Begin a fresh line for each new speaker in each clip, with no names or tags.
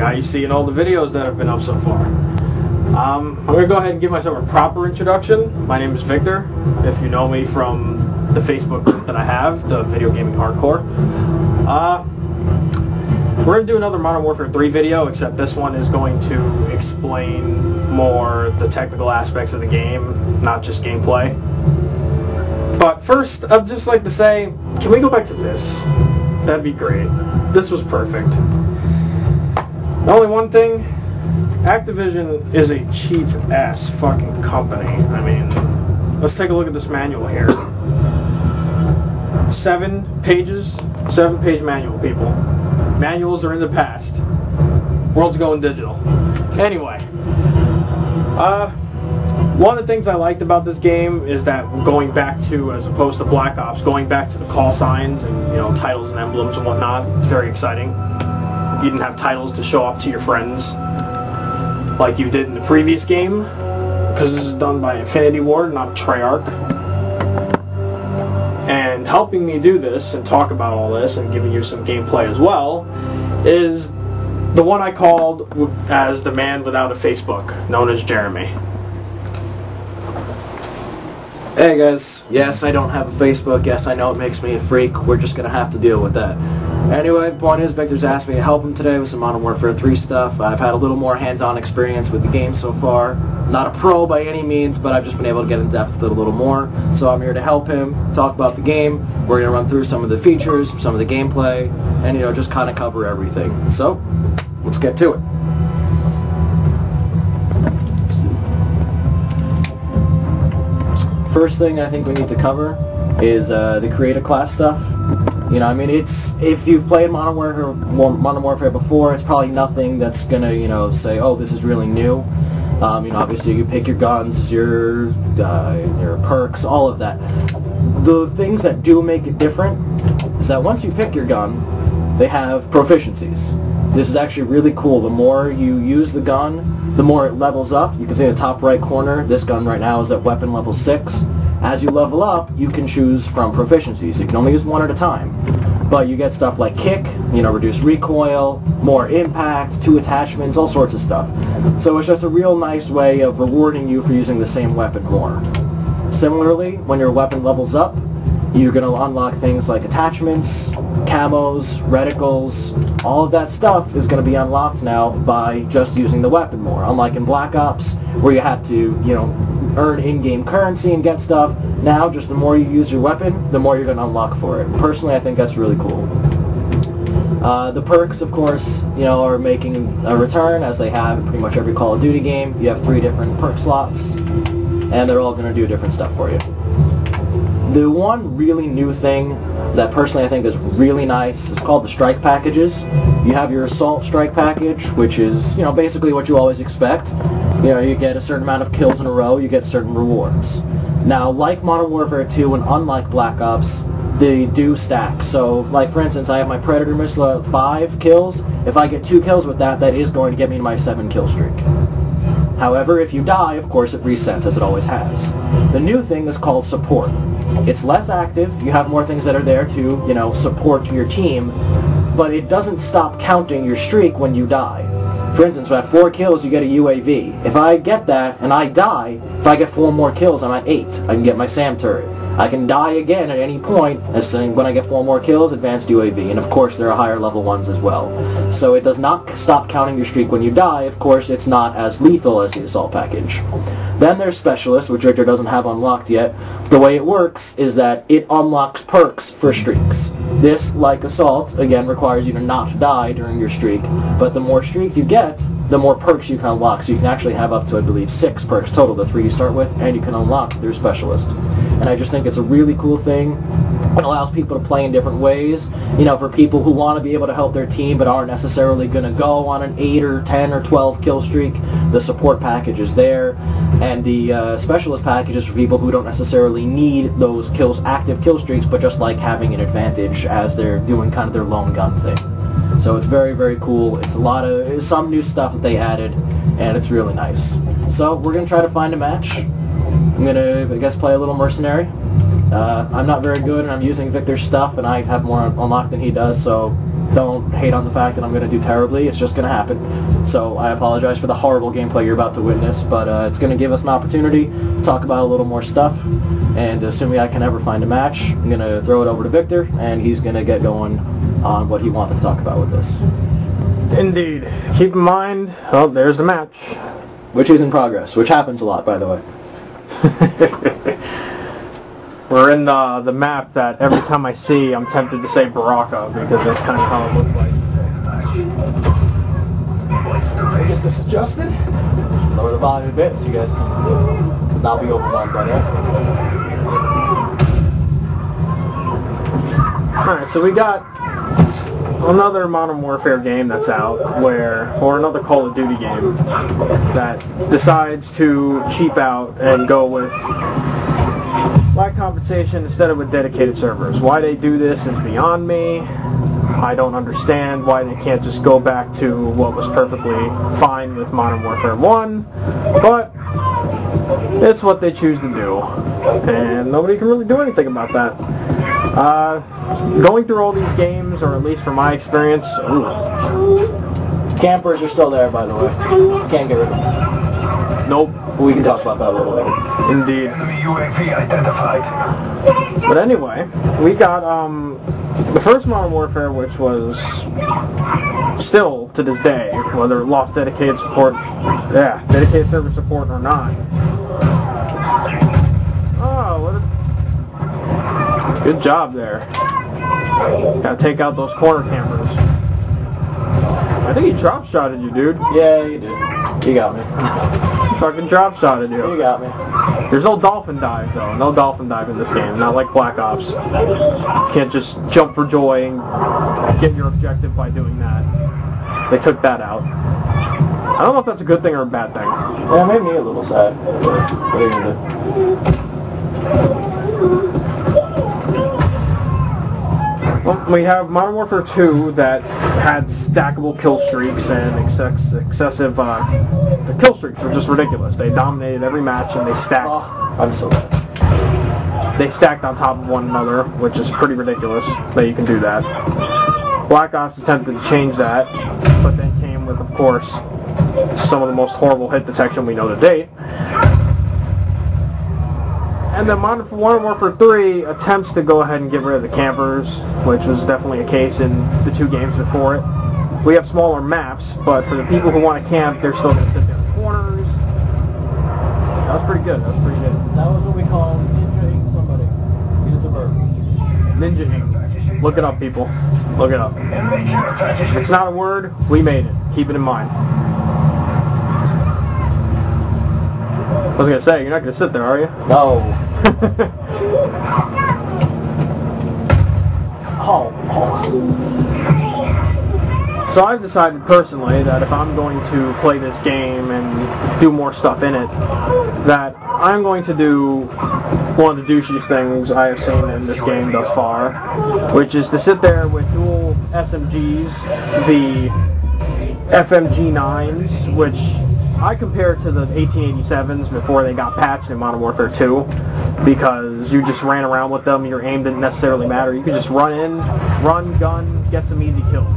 now you see in all the videos that have been up so far. I'm going to go ahead and give myself a proper introduction. My name is Victor, if you know me from the Facebook group that I have, the Video Gaming Hardcore. We're going to do another Modern Warfare 3 video, except this one is going to explain more the technical aspects of the game, not just gameplay. But first, I'd just like to say, can we go back to this? That'd be great. This was perfect. Only one thing, Activision is a cheap-ass fucking company. I mean, let's take a look at this manual here. 7 pages, 7-page manual, people. Manuals are in the past. World's going digital. Anyway, one of the things I liked about this game is that going back to, as opposed to Black Ops, going back to the call signs and, you know, titles and emblems and whatnot, very exciting. You didn't have titles to show up to your friends like you did in the previous game, because this is done by Infinity Ward, not Treyarch. And helping me do this and talk about all this and giving you some gameplay as well is the one I called as the man without a Facebook, known as Jeremy.
Hey guys, yes, I don't have a Facebook. Yes, I know it makes me a freak. We're just going to have to deal with that. Anyway, the point is, Victor's asked me to help him today with some Modern Warfare 3 stuff. I've had a little more hands-on experience with the game so far. Not a pro by any means, but I've just been able to get in depth with it a little more. So I'm here to help him talk about the game. We're going to run through some of the features, some of the gameplay, and, you know, just kind of cover everything. So, let's get to it. First thing I think we need to cover is the creative class stuff. You know, I mean, if you've played Modern Warfare before, it's probably nothing that's gonna, you know, say, oh, this is really new. You know, obviously you pick your guns, your perks, all of that. The things that do make it different is that once you pick your gun, they have proficiencies. This is actually really cool. The more you use the gun, the more it levels up. You can see in the top right corner, this gun right now is at weapon level 6. As you level up, you can choose from proficiencies. You can only use one at a time. But you get stuff like kick, you know, reduced recoil, more impact, 2 attachments, all sorts of stuff. So it's just a real nice way of rewarding you for using the same weapon more. Similarly, when your weapon levels up, you're going to unlock things like attachments, camos, reticles. All of that stuff is going to be unlocked now by just using the weapon more. Unlike in Black Ops, where you had to, you know, earn in-game currency and get stuff. Now, just the more you use your weapon, the more you're going to unlock for it. Personally, I think that's really cool. The perks, of course, you know, are making a return, as they have in pretty much every Call of Duty game. You have 3 different perk slots, and they're all going to do different stuff for you. The one really new thing that personally I think is really nice is called the strike packages. You have your assault strike package, which is, you know, basically what you always expect. You know, you get a certain amount of kills in a row, you get certain rewards. Now, like Modern Warfare 2 and unlike Black Ops, they do stack. So, like for instance, I have my Predator missile at 5 kills. If I get 2 kills with that, that is going to get me my 7 kill streak. However, if you die, of course it resets, as it always has. The new thing is called support. It's less active, you have more things that are there to, you know, support your team, but it doesn't stop counting your streak when you die. For instance, at 4 kills, you get a UAV. If I get that and I die, if I get 4 more kills, I'm at 8. I can get my SAM turret. I can die again at any point, as saying when I get 4 more kills, advanced UAV. And of course, there are higher level ones as well. So it does not stop counting your streak when you die. Of course, it's not as lethal as the assault package. Then there's Specialist, which Victor doesn't have unlocked yet. The way it works is that it unlocks perks for streaks. This, like Assault, again requires you to not die during your streak, but the more streaks you get, the more perks you can unlock. So you can actually have up to, I believe, 6 perks total, the 3 you start with, and you can unlock through Specialist. And I just think it's a really cool thing. It allows people to play in different ways. You know, for people who want to be able to help their team but aren't necessarily going to go on an 8 or 10 or 12 kill streak, the support package is there. And the Specialist package is for people who don't necessarily need those active kill streaks, but just like having an advantage as they're doing kind of their lone gun thing. So it's very, very cool. It's some new stuff that they added, and it's really nice. So we're going to try to find a match. I'm going to, I guess, play a little mercenary. I'm not very good, and I'm using Victor's stuff, and I have more unlocked than he does, so don't hate on the fact that I'm going to do terribly. It's just going to happen. So I apologize for the horrible gameplay you're about to witness, but it's going to give us an opportunity to talk about a little more stuff, and assuming I can ever find a match, I'm going to throw it over to Victor, and he's going to get going on what he wanted to talk about with this.
Indeed. Keep in mind, oh, there's the match.
Which is in progress, which happens a lot, by the way.
We're in the map that every time I see, I'm tempted to say Baraka, because that's kind of how it looks like.
Get this adjusted. Lower the volume a bit so you guys can not be overwhelmed by that.
Alright, so we got another Modern Warfare game that's out, or another Call of Duty game that decides to cheap out and go with live compensation instead of with dedicated servers. Why they do this is beyond me. I don't understand why they can't just go back to what was perfectly fine with Modern Warfare 1, but it's what they choose to do, and nobody can really do anything about that. Going through all these games, or at least from my experience,
Campers are still there, by the way. Can't get rid of them.
Nope.
We can talk about that a little later.
Indeed. But anyway, we got the first Modern Warfare, which was still to this day, whether it lost dedicated support, dedicated server support or not. Oh, what a good job there. Gotta take out those corner cameras. I think he drop shotted you, dude.
Yeah, you did. You got me.
Fucking drop shotted you.
You got me.
There's no dolphin dive, though. No dolphin dive in this game. Not like Black Ops. You can't just jump for joy and get your objective by doing that. They took that out. I don't know if that's a good thing or a bad thing.
Yeah, it made me a little sad. What are you gonna do?
Well, we have Modern Warfare 2 that had stackable kill streaks and excessive the kill streaks were just ridiculous. They dominated every match and they stacked.
Oh, I'm so bad.
They stacked on top of one another, which is pretty ridiculous that you can do that. Black Ops attempted to change that, but then came with, of course, some of the most horrible hit detection we know to date. And then Modern Warfare 3 attempts to go ahead and get rid of the campers, which was definitely a case in the two games before it. We have smaller maps, but for the people who want to camp, they're still going to sit there in corners. That was pretty good. That was pretty good.
That was what we call ninja-ing somebody. It's a verb.
Ninja-ing. Look it up, people. Look it up. It's not a word. We made it. Keep it in mind. I was going to say, you're not going to sit there, are you?
No. Oh, awesome.
So I've decided personally that if I'm going to play this game and do more stuff in it, that I'm going to do one of the douchiest things I have seen in this game thus far, which is to sit there with dual SMGs, the FMG9s, which I compare to the 1887s before they got patched in Modern Warfare 2, because you just ran around with them, your aim didn't necessarily matter. You could just run in, run, gun, get some easy kills.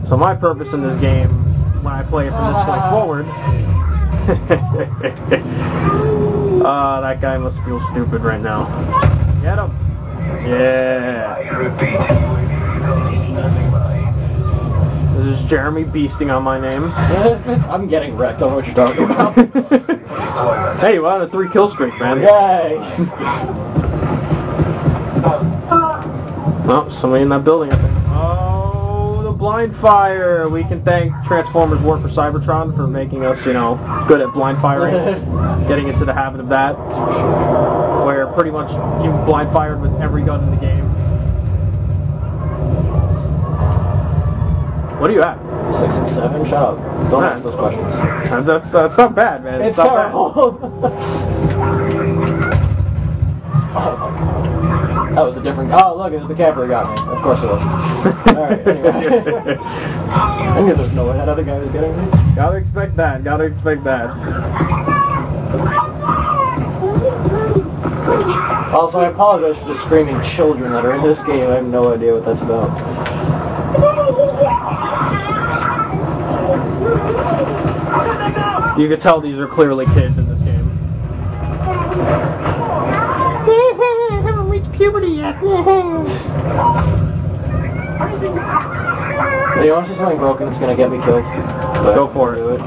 So my purpose in this game, when I play it from this point forward, that guy must feel stupid right now. Get him! Yeah! This is Jeremy beasting on my name.
I'm getting wrecked on what you're talking about.
Hey, you had a 3 kill streak, man.
Yay!
Oh, somebody in that building, I think. Oh, the blind fire! We can thank Transformers War for Cybertron for making us, you know, good at blind firing. Getting into the habit of that. Where pretty much you blind fired with every gun in the game. What are you at?
6 and 7? Shut up. Don't ask those questions.
That's not bad, man.
It's terrible. That was a different... Oh, look, it was the camper who got me. Of course it was. Alright, anyway. I knew there was no way that other guy was getting me.
Gotta expect that. Gotta expect that.
Also, I apologize for the screaming children that are in this game. I have no idea what that's about.
You can tell these are clearly kids in this game. I haven't reached puberty yet.
You want to see something broken that's going to get me killed? But
go for it.
Do it.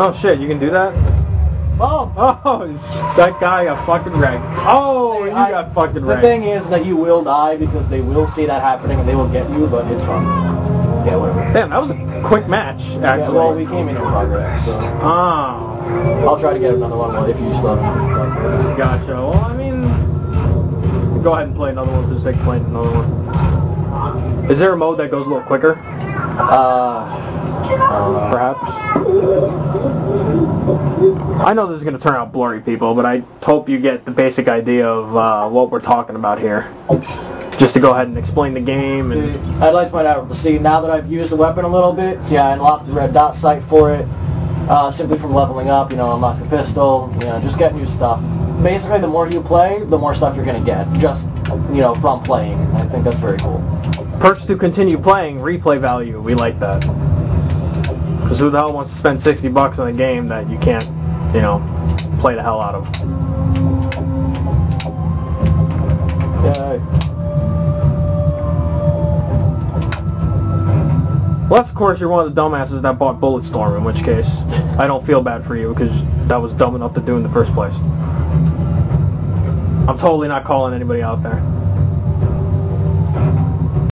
Oh shit, you can do that?
Oh!
Oh, that guy got fucking wrecked. Oh, you got fucking wrecked.
The thing is that you will die because they will see that happening and they will get you, but it's fun. Yeah, whatever.
Damn, that was a quick match, actually.
Yeah, well, we came in progress, so...
Oh.
I'll try to get another one if you still have
Gotcha. Well, I mean... Go ahead and play another one for the sake of playing another one. Is there a mode that goes a little quicker? Perhaps. I know this is going to turn out blurry, people, but I hope you get the basic idea of what we're talking about here. Just to go ahead and explain the game. And
see, I'd like to point out, now that I've used the weapon a little bit, see, I unlocked the red dot sight for it, simply from leveling up, unlock the pistol, just get new stuff. Basically, the more you play, the more stuff you're going to get, just, from playing. I think that's very cool.
Perks to continue playing, replay value. We like that. Because who the hell wants to spend $60 on a game that you can't, play the hell out of?
Yay.
Unless, of course, you're one of the dumbasses that bought Bulletstorm, in which case, I don't feel bad for you, because that was dumb enough to do in the first place. I'm totally not calling anybody out there.